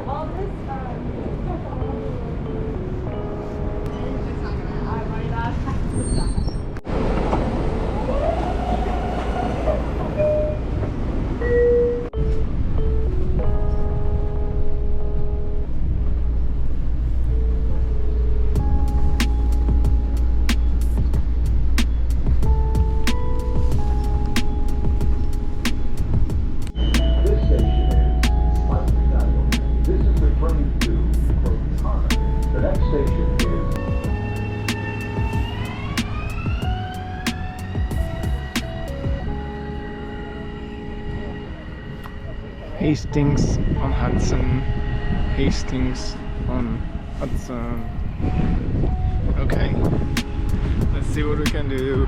all this it's not gonna, I might not have to stop. Hastings-on-Hudson. Hastings-on-Hudson. Okay, let's see what we can do.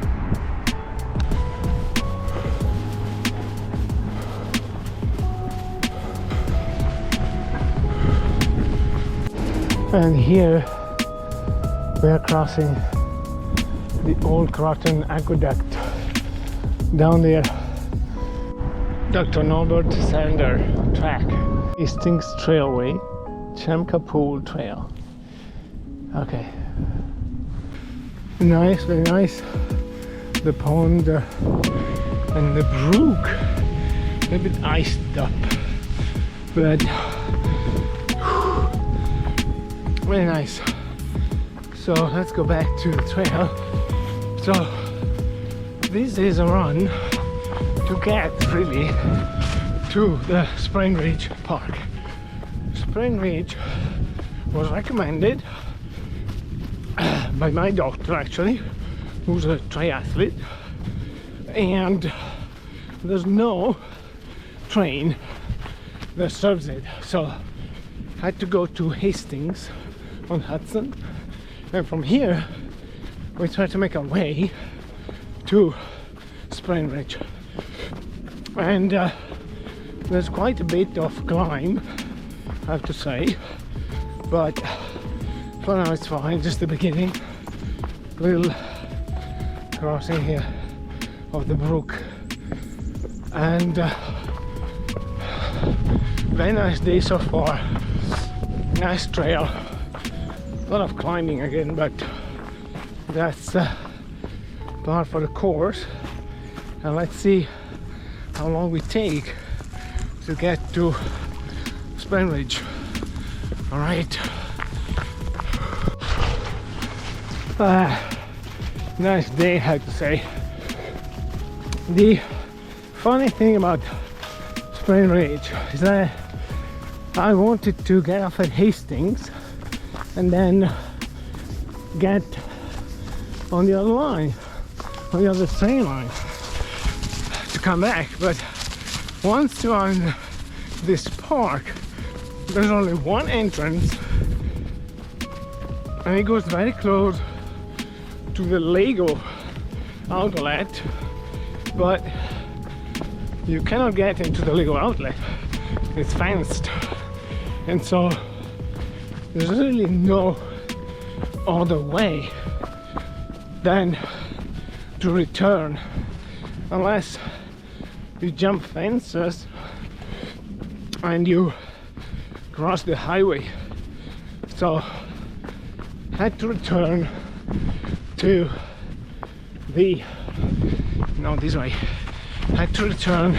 And here we are crossing the old Croton Aqueduct down there. Dr. Norbert Sander track, Hastings Trailway, Chemka Pool Trail. Okay, nice, very nice. The pond and the brook, a bit iced up, but very nice. So let's go back to the trail. So this is a run to get really to the Sprain Ridge Park. Sprain Ridge was recommended by my doctor, actually, who's a triathlete, and there's no train that serves it, so I had to go to Hastings-on-Hudson, and from here we try to make our way to Sprain Ridge. And there's quite a bit of climb, I have to say, but for now it's fine, just the beginning. Little crossing here of the brook, and very nice day so far. Nice trail, a lot of climbing again, but that's par for the course. And let's see how long we take to get to Sprain Ridge. All right. Nice day, I have to say. The funny thing about Sprain Ridge is that I wanted to get off at Hastings and then get on the other line, on the other train line, to come back. But once you're on this park, there's only one entrance, and it goes very close to the Lego outlet, but you cannot get into the Lego outlet. It's fenced, and so there's really no other way than to return unless you jump fences and you cross the highway. So I had to return to the this way. I had to return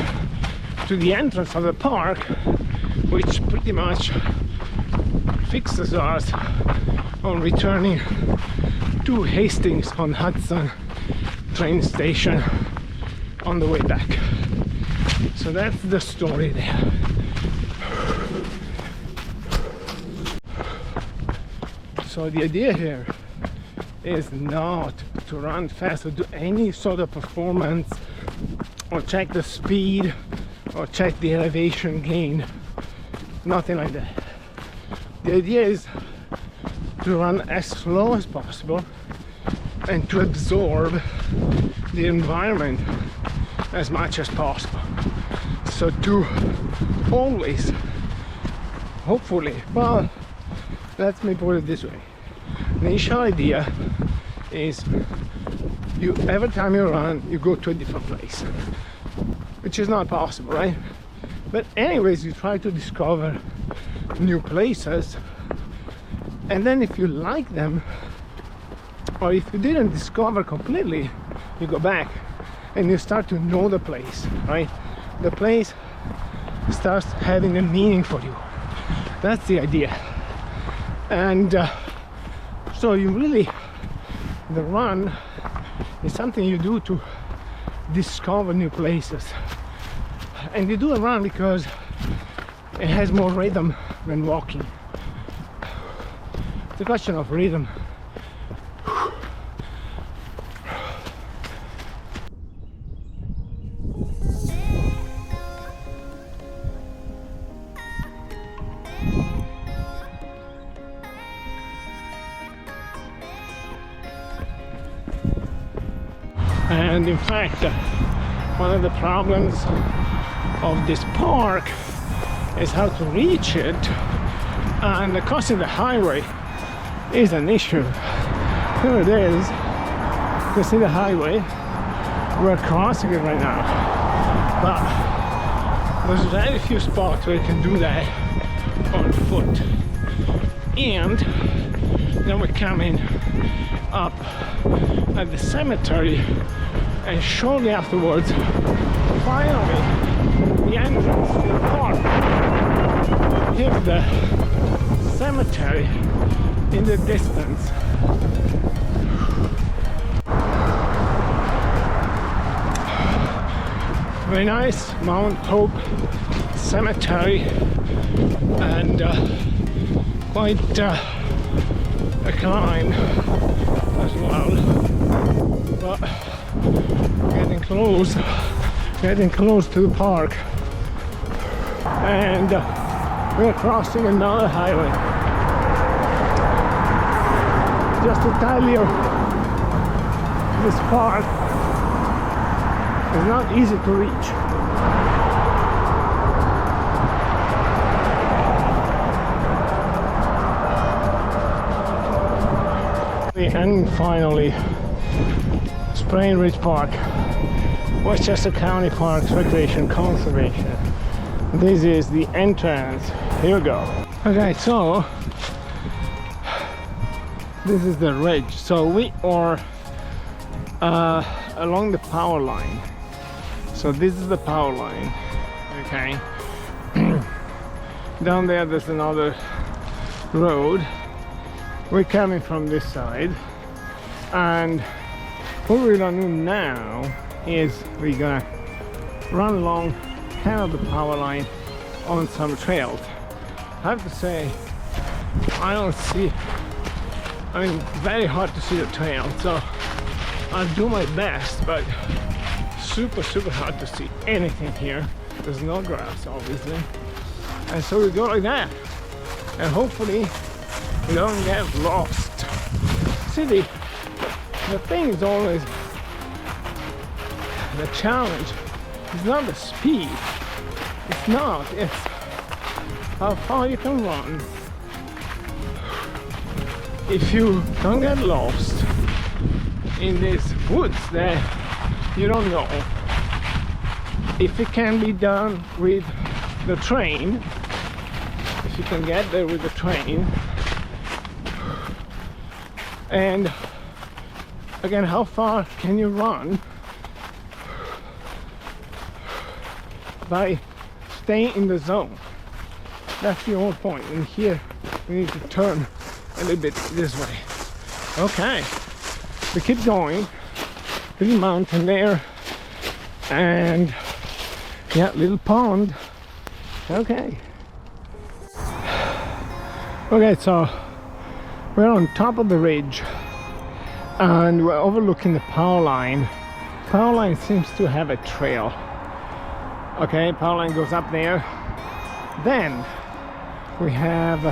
to the entrance of the park, which pretty much fixes us on returning to Hastings-on-Hudson train station on the way back. So that's the story there. So the idea here is not to run fast or do any sort of performance or check the speed or check the elevation gain, nothing like that. The idea is to run as slow as possible and to absorb the environment as much as possible. So to always, hopefully, well, let me put it this way. The initial idea is every time you run, you go to a different place, which is not possible, right? But anyways, you try to discover new places, and then if you like them, or if you didn't discover completely, you go back and you start to know the place, right? The place starts having a meaning for you. That's the idea. And so you really, the run is something you do to discover new places. And you do a run because it has more rhythm than walking. It's a question of rhythm. And in fact, one of the problems of this park is how to reach it, and crossing the highway is an issue. Here it is. You can see the highway. We're crossing it right now, but there's very few spots where you can do that on foot. And then we're coming up at the cemetery, and shortly afterwards, finally, the entrance to the park. Here's the cemetery in the distance. Very nice Mount Hope Cemetery, and quite a climb as well. But getting close to the park, and we're crossing another highway. Just to tell you, this park is not easy to reach. And finally, Sprain Ridge Park, Westchester County Parks Recreation Conservation. This is the entrance. Here we go. Okay, so this is the ridge. So we are along the power line. So this is the power line. Okay. Down there, there's another road. We're coming from this side, and what we're gonna do now is we're gonna run along kind of the power line on some trails. I have to say, I don't see, I mean, very hard to see the trail, so I'll do my best, but super hard to see anything here. There's no grass, obviously, and so we go like that, and hopefully we don't get lost. See, the thing is always, the challenge is not the speed. It's not. It's how far you can run. If you don't get lost in these woods that you don't know, if it can be done with the train, if you can get there with the train. And again, how far can you run by staying in the zone? That's the whole point. And here we need to turn a little bit this way. Okay, we keep going. Little mountain there, and yeah, little pond. Okay. Okay, so we're on top of the ridge, and we're overlooking the power line. Power line seems to have a trail. Okay, power line goes up there. Then we have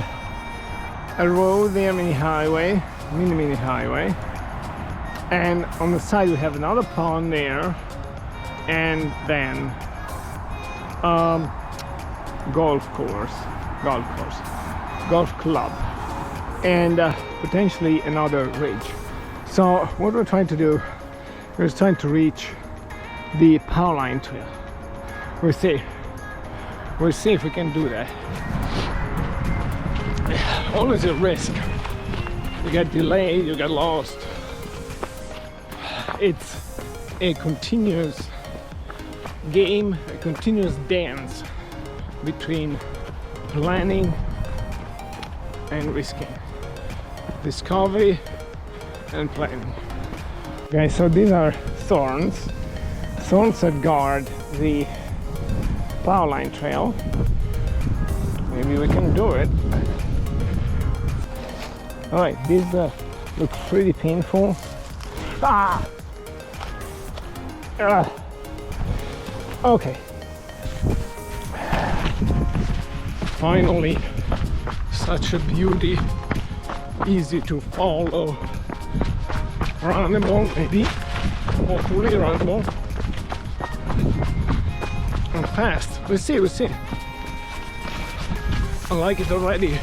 a road there, mini highway, mini highway. And on the side we have another pond there, and then golf club, and potentially another ridge. So what we're trying to do is trying to reach the power line trail. We see We'll see if we can do that. Always a risk. You get delayed, you get lost. It's a continuous game, a continuous dance between planning and risking. Discovery and planning. Okay, so these are thorns that guard the power line trail. Maybe we can do it. All right, these look pretty painful. Okay. Finally, such a beauty, easy to follow, runnable maybe, hopefully runnable, and fast. We'll see. I like it already,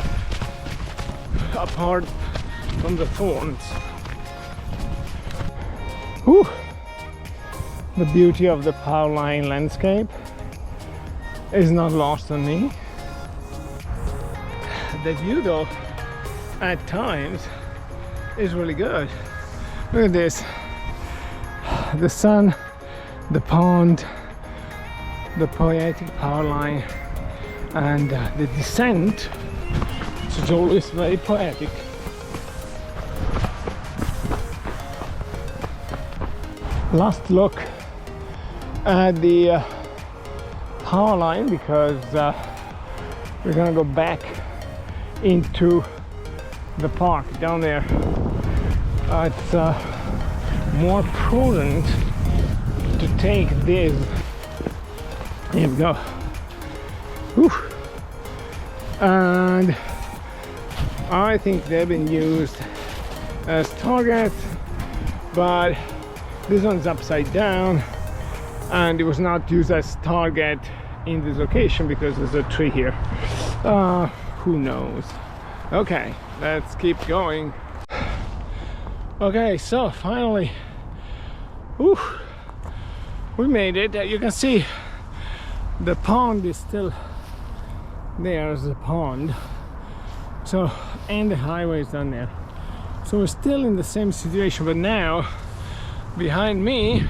apart from the thorns. Whew. The beauty of the power line landscape is not lost on me. The view though, at times, is really good. Look at this. The sun, the pond, the poetic power line, and the descent, which is always very poetic. Last look at the power line, because we're gonna go back into the park down there. It's more prudent to take this. Here we go. Whew. And I think they've been used as targets, but this one's upside down and it was not used as target in this location because there's a tree here. Who knows? Okay, let's keep going. Okay, so finally, we made it. You can see the pond is still there as a pond. So, and the highway is down there. So we're still in the same situation, but now behind me,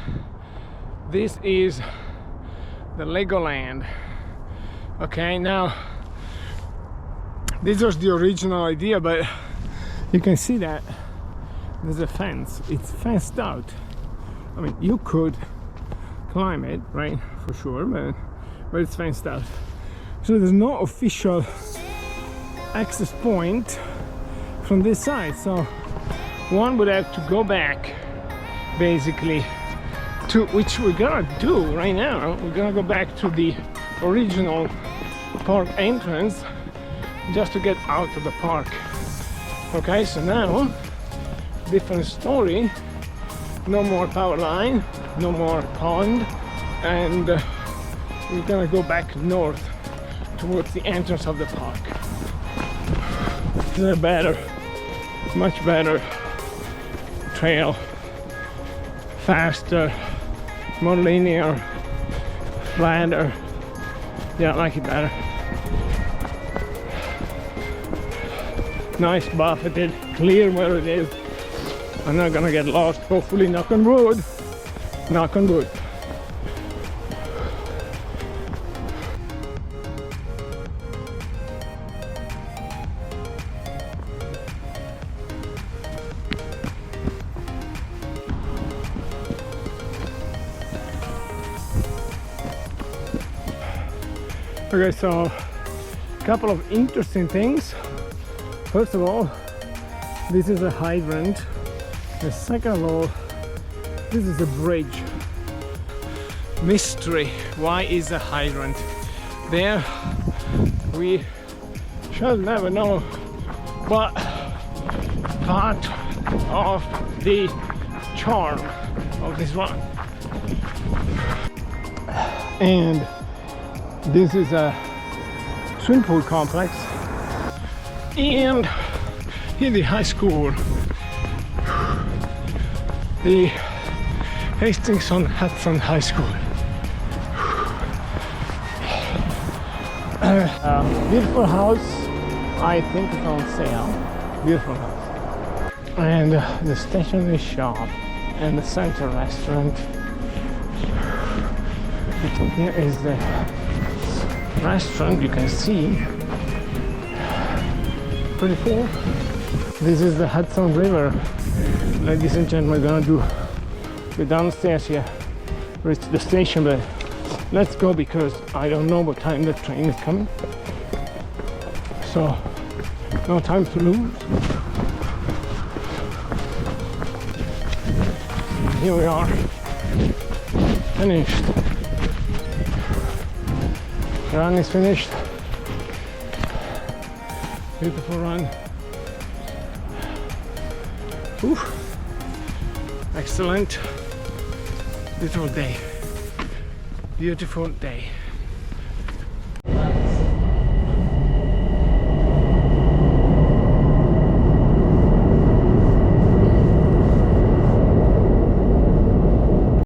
this is the Legoland. Okay, now this was the original idea, but you can see that there's a fence. It's fenced out. I mean, you could climb it, right, for sure, but it's fenced out. So there's no official access point from this side. So one would have to go back, basically, to which we're gonna do right now. We're gonna go back to the original park entrance just to get out of the park. Okay, so now different story. No more power line, no more pond, and we're gonna go back north towards the entrance of the park. This is a better, much better trail, faster, more linear, flatter. Yeah, I like it better. Nice buffeted, clear where it is. I'm not gonna get lost, hopefully, knock on wood. Knock on wood. Okay, so a couple of interesting things. First of all, this is a hydrant. The second of all, this is a bridge. Mystery, why is a hydrant there? We shall never know, but part of the charm of this run. And this is a swimming pool complex, and here the high school, the Hastings-on-Hudson High School. Beautiful house. I think it's on sale. Beautiful house. And the stationery shop and the center restaurant. Here is the restaurant, you can see. Pretty cool. This is the Hudson River. Ladies and gentlemen, we're gonna do the downstairs here, reach the station, but let's go because I don't know what time the train is coming. So, no time to lose. Here we are, finished. The run is finished. Beautiful run. Ooh. Excellent. Beautiful day. Beautiful day.